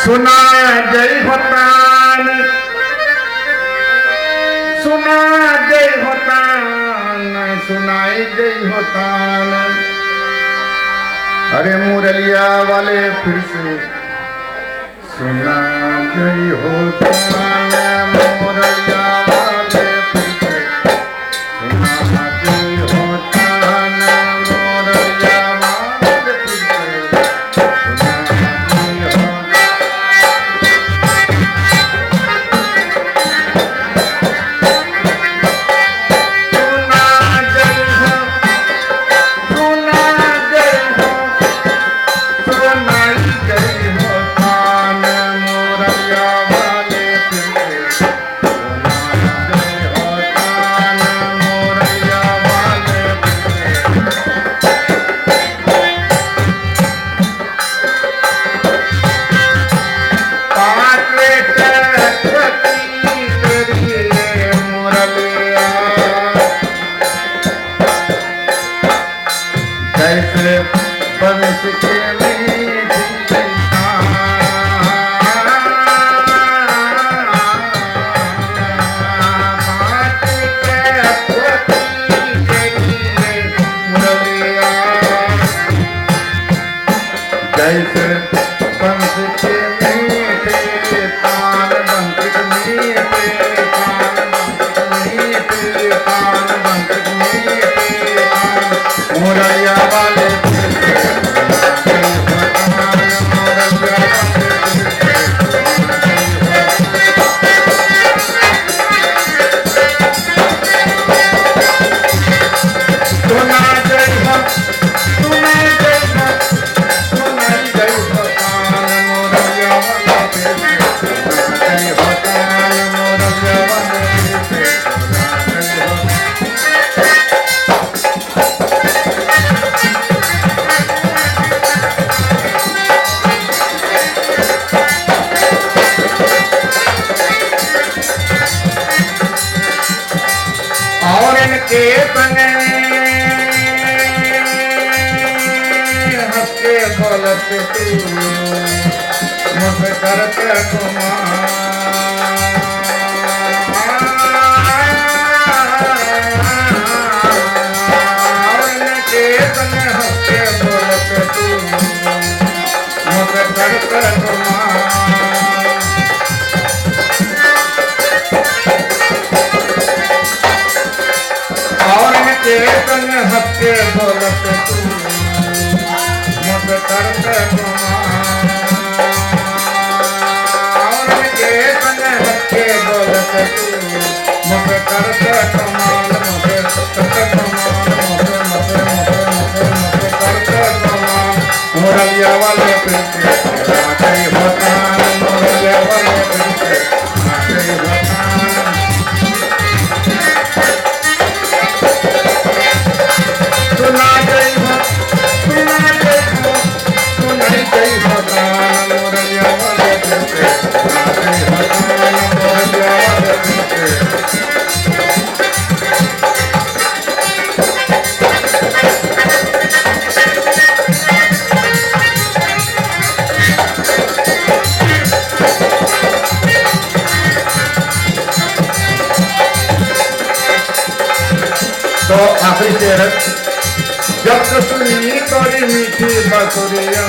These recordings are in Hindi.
सुना जय होतान, सुना जय होतान, सुनाई जय होतान। अरे मुरलिया वाले फिर से सुना जय होतान, मुरलिया वाले फिर से सुना जय होतान, मुरलिया वाले फिर से सुना जय होतान। तो आखिरी शेर जब तो सुनी तोरी मीठी बसुरिया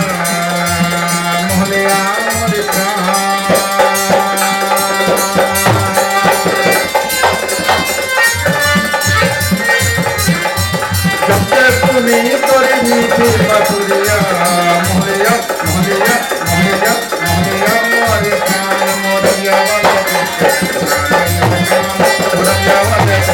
मोहनिया मोरे प्राण, जब से सुनी तोरी मीठी बसुरिया मोहनिया मोहनिया मोहनिया मोहनिया मोरे प्राण। मोरलिया वाले मोरलिया वाले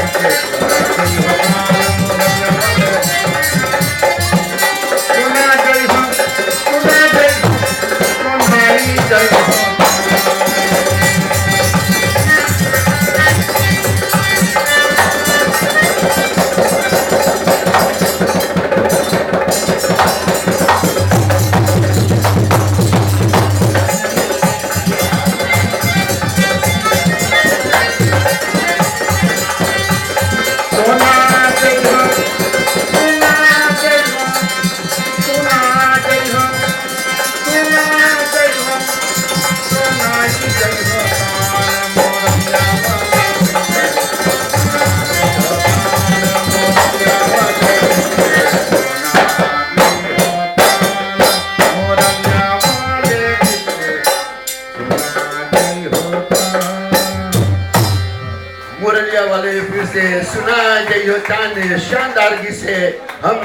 बोरलिया वाले फिर से सुना जइयो ताने शानदार गीत से हम